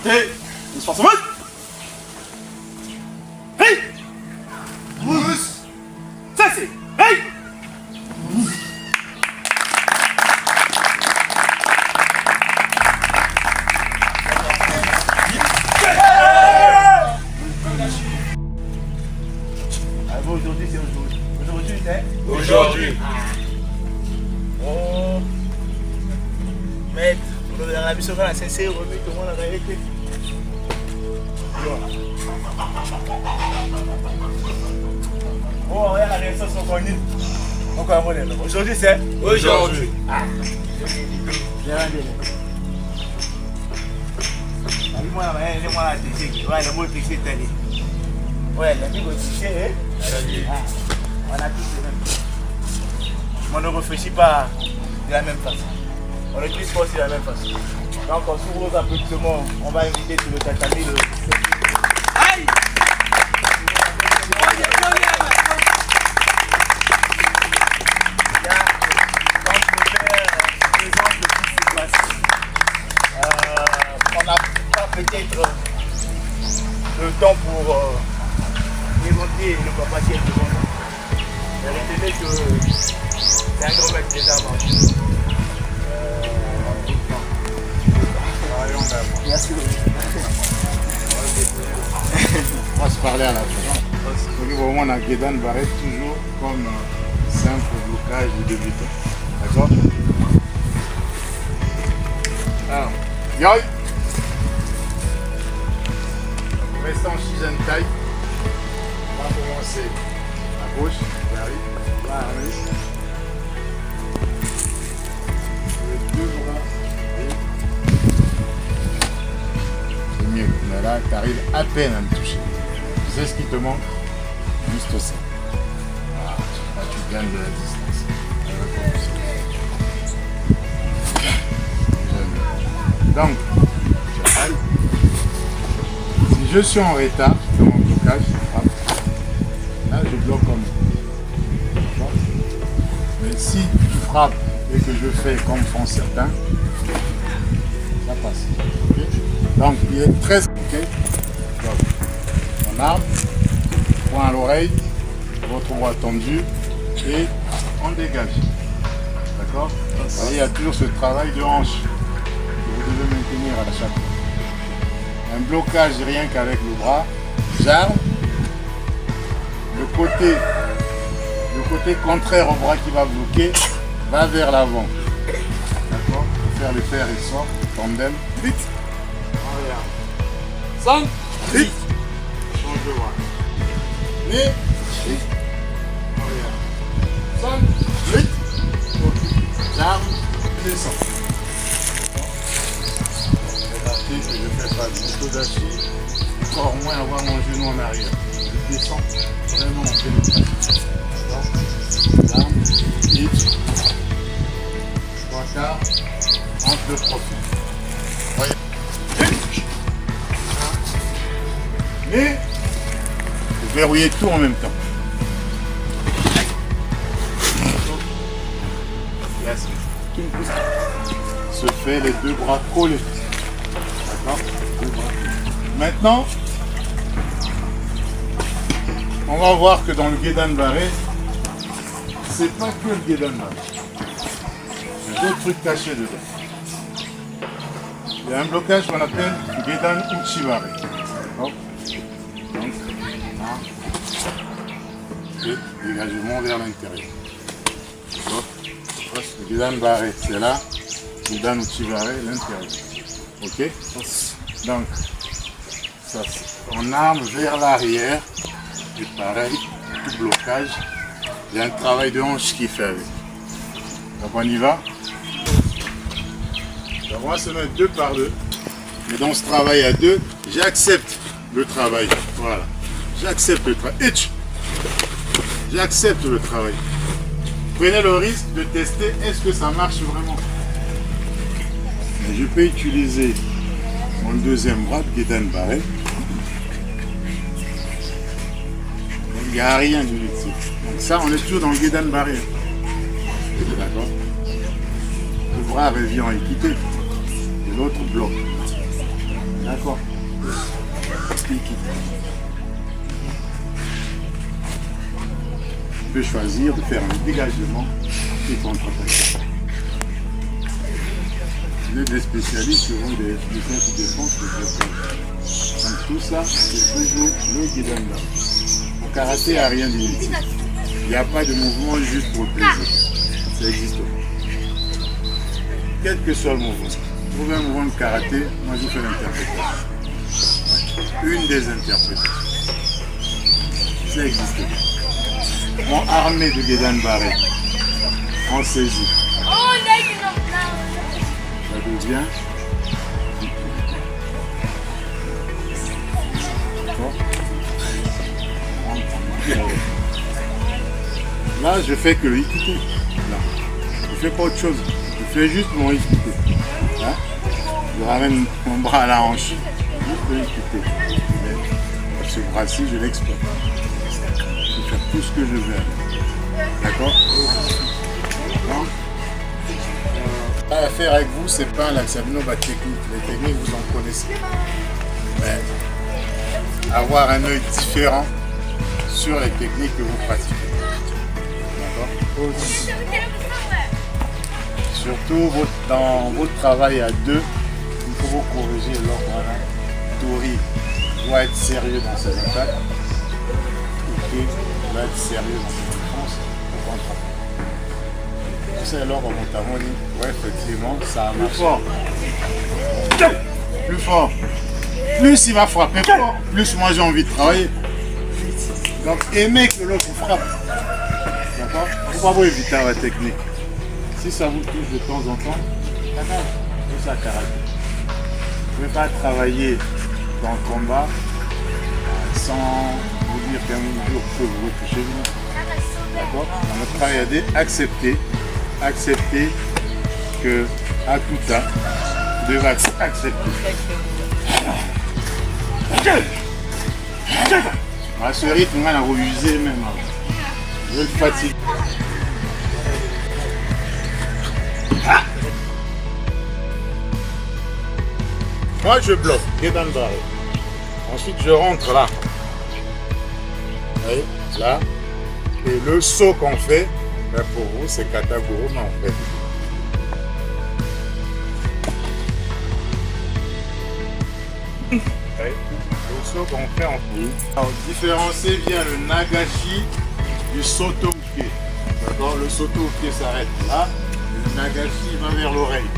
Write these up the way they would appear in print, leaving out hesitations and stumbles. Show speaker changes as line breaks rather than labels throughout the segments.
Hey, il se passe mal. Hey. Ça c'est. Hey. Aujourd'hui, c'est aujourd'hui. Aujourd'hui, c'est
Aujourd'hui.
Oh. Maître, on a la mission qu'on a cessé, on remet tout le monde à la réalité. Oh, regarde la réaction sont connues. Encore un modèle. Aujourd'hui, c'est
Aujourd'hui.
Ah. J'ai rien dit. Moi, la TG. Ouais, le mot TG, t'as dit. Ouais, la vie, TG, hein? On a tous les mêmes. On ne réfléchit pas de la même façon. On ne utilise pas aussi de la même façon. Donc, on s'ouvre aux applaudissements. On va inviter sur le tatami le. Aïe! On n'a pas peut-être le temps pour évoquer le papa qui est devant nous. Mais retenez que c'est un grand maître des armes. Merci.
On va se parler à la fin. Donc, vraiment, on a Guédan Barré toujours comme simple blocage de débutant. D'accord? Alors, yoï! Restons en chizen taille. On va commencer à gauche, j'arrive, là, arrive. Les deux bras. C'est mieux, mais là, tu arrives à peine à me toucher. Tu sais ce qui te manque? Juste ça. Voilà, là, tu gagnes de la distance. Donc, si je suis en retard dans mon blocage, là je bloque comme ça. Mais si tu frappes et que je fais comme font certains, ça passe. Okay? Donc il est très ok. Donc, mon arme, point à l'oreille, votre bras tendu et on dégage. D'accord? Il y a toujours ce travail de hanche. Vous devez maintenir à chaque fois. Un blocage rien qu'avec le bras, j'arme. Le côté contraire au bras qui va bloquer va vers l'avant. D'accord? Pour faire les fers et sort, tandem, vite. Arrière. 5, vite. Change de bras. Mais, vite. Arrière. 5, vite. Ok. J'arme, descends. Que je ne fais pas du tout d'achille, encore moins avoir mon genou en arrière. Je descends vraiment en pénétration. L'arme, hit, 3 quarts, entre de profil. Voyez. Mais, vous verrouillez tout en même temps. Là, qui me pousse. Se fait les deux bras collés. Maintenant, on va voir que dans le Guédan Barré, c'est pas que le Guédan Barré. Il y a d'autres trucs cachés dedans. Il y a un blocage qu'on appelle Guédan Uchibaré. Donc, là, et dégagement vers l'intérieur. Le Guédan Barré, c'est là. Guédan Uchibaré, l'intérieur. Ok? Donc, ça, on arme vers l'arrière, et pareil, tout blocage. Il y a un travail de hanche qui fait avec. Donc on y va. Donc on va se mettre 2 par 2. Mais dans ce travail à 2, j'accepte le travail. Voilà. J'accepte le travail. J'accepte le travail. Prenez le risque de tester est-ce que ça marche vraiment. Mais je peux utiliser mon deuxième bras de Guédan Barré. Il n'y a rien du dessus. Donc ça, on est toujours dans le Guédan Barré. D'accord? Le bras revient équipé. Et l'autre bloque. D'accord? peux choisir de faire un dégagement et contre-attaquer. Vous êtes des spécialistes qui ont des défenses de blocage. Donc tout ça, c'est toujours le Gedanda. Au karaté, il n'y a rien d'inutile. Il n'y a pas de mouvement juste pour le plaisir. Ça n'existe pas. Quel que soit le mouvement. Vous trouvez un mouvement de karaté, moi je fais l'interprétation. Une des interprétations. Ça existe pas. Mon armée de Gedan Barré, on saisit. Ça devient. Là, je fais que le hikité. Là. Je fais pas autre chose. Je fais juste mon hikité. Hein? Je ramène mon bras à la hanche. Juste le hikité. Ce bras-ci, je l'exploite. Je peux faire tout ce que je veux. D'accord? À faire avec vous, c'est pas l'examen technique. Les techniques, vous en connaissez. Mais avoir un œil différent sur les techniques que vous pratiquez. D'accord? Surtout dans votre travail à deux, il faut vous corriger. Alors voilà, Tori doit être sérieux dans ses attaques. Ok, doit être sérieux dans ses défenses. Au contre-attaque. C'est alors on monte à mon lit. Ouais, effectivement, ça a marché. Plus fort. Plus il va frapper fort, plus moi j'ai envie de travailler. Donc aimez que l'autre frappe. D'accord? Il faut pas vous éviter la technique. Si ça vous touche de temps en temps, c'est ça karaté. Vous ne pouvez pas travailler dans le combat sans vous dire qu'un jour que vous retouchez vous. D'accord? Dans notre travail à accepter que à tout temps, vous devez accepter. À ce rythme, on va refuser même. Je vais le fatiguer. Moi je bloque, Gedan Barré. Ensuite je rentre là. Vous voyez, là. Et le saut qu'on fait, ben pour vous c'est Kataguru, mais en fait. Le saut qu'on fait en fait. Alors différencier bien le Nagashi du Soto-uke. D'accord? Le Soto-uke s'arrête là, le Nagashi va vers l'oreille.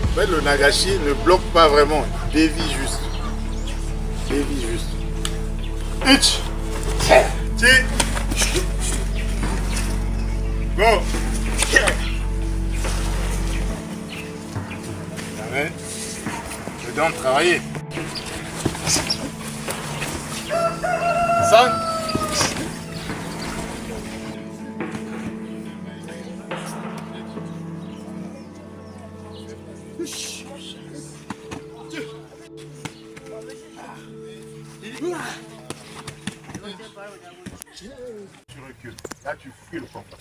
En fait, le Nagashi ne bloque pas vraiment, il dévie juste. Dévie juste. Hitch! Go! Je dois travailler. Ça? Tu recules. Là, tu fuis le combat.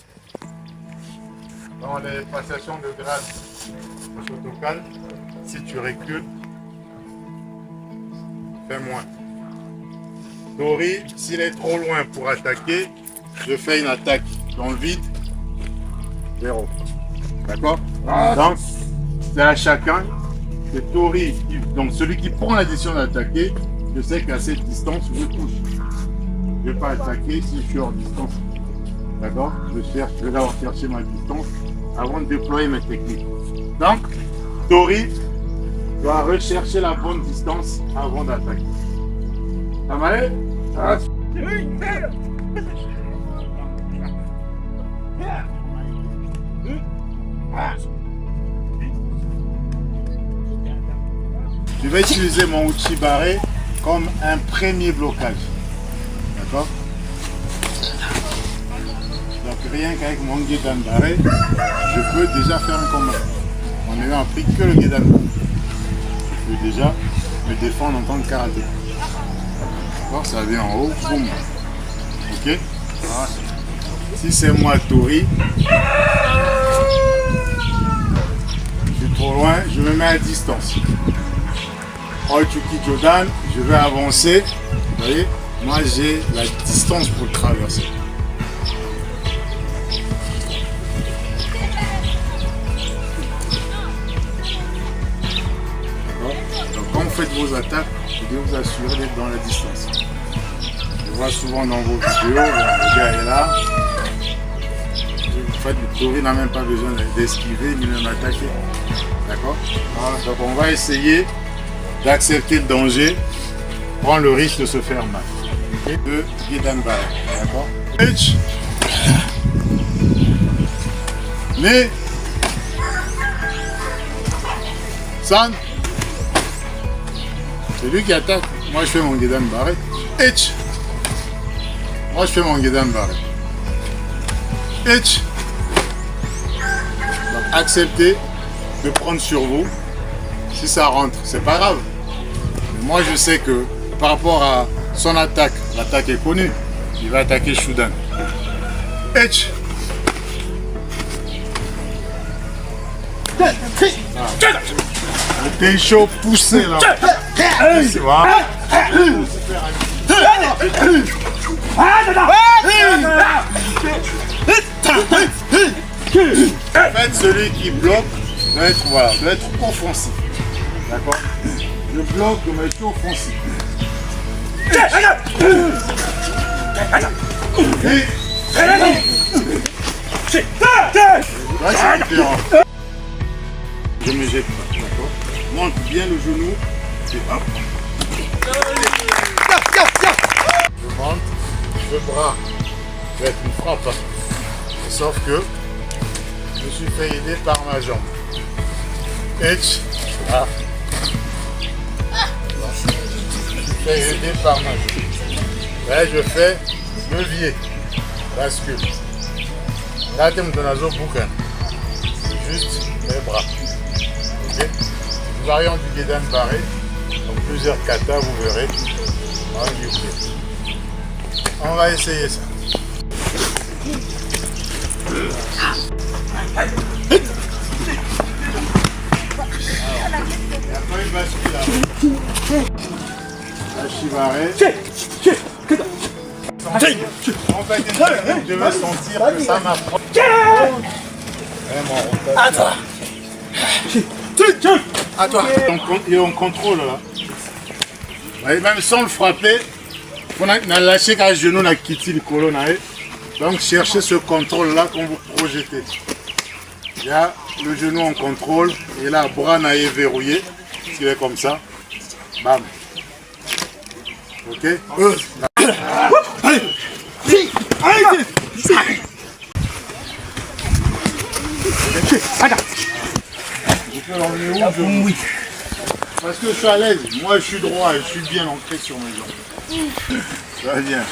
Dans les passations de grade au Shotokan, si tu recules, fais moins. Tori, s'il est trop loin pour attaquer, je fais une attaque dans le vide, 0. D'accord? Donc, c'est à chacun. C'est Tori, donc celui qui prend la décision d'attaquer, je sais qu'à cette distance, je touche. Je ne vais pas attaquer si je suis hors distance. D'accord? Je vais d'abord chercher ma distance avant de déployer mes techniques. Donc, Tori doit rechercher la bonne distance avant d'attaquer. Ça va aller? Je vais utiliser mon Uchi Barré comme un premier blocage. D'accord? Donc rien qu'avec mon Gedan Barré, je peux déjà faire un combat. En ayant appris que le Gedan Barré. Je peux déjà me défendre en tant que karaté. D'accord? Ça vient en haut, boum. Ok? Voilà. Si c'est moi Tori, je suis trop loin, je me mets à distance. Oichuki Jodan, je vais avancer. Vous voyez? Moi j'ai la distance pour le traverser. faites vos attaques, vous devez vous assurer d'être dans la distance. Je vois souvent dans vos vidéos, le gars est là. En fait, le Tori n'a même pas besoin d'esquiver ni même attaquer. D'accord? Donc on va essayer d'accepter le danger, prendre le risque de se faire mal. Et de Gedan Barret. D'accord? Mais San, c'est lui qui attaque. Moi je fais mon Gedan Barret. Moi je fais mon Gedan Barret. Donc acceptez de prendre sur vous. Si ça rentre, c'est pas grave. Mais moi je sais que par rapport à son attaque, l'attaque est connue. Il va attaquer Shoudan. Le thé chaud poussé là. Voilà. En fait, celui qui bloque doit être, voilà, doit être offensif. D'accord? Je bloque, mais je suis offensif. Là, c'est différent. Je me jette pas, d'accord? Monte bien le genou et hop. Je monte, le bras. Ça va être une frappe. Hein. Sauf que je me suis fait aider par ma jambe. Là. Je me suis fait aider par ma jambe. Là, je fais levier. Bascule. Là, tu me donnes un bouquin. C'est juste les bras. Ok? Une variante du Gedan Barret. Donc plusieurs katas, vous verrez. On va essayer ça. Il y a pas une bascule là. La Chivaré. En fait, je vais sentir que ça m'approche.
À toi. À toi.
Il est en contrôle là. Et même sans le frapper, on a lâché qu'un genou, on a quitté le colonne. Donc cherchez ce contrôle là quand vous projetez. Il y a le genou en contrôle et là, le bras est verrouillé. Il est comme ça. Bam. Ok? Je peux l'emmener où? Oui. Parce que je suis à l'aise. Moi, je suis droit et je suis bien ancré sur mes jambes. Ça va bien.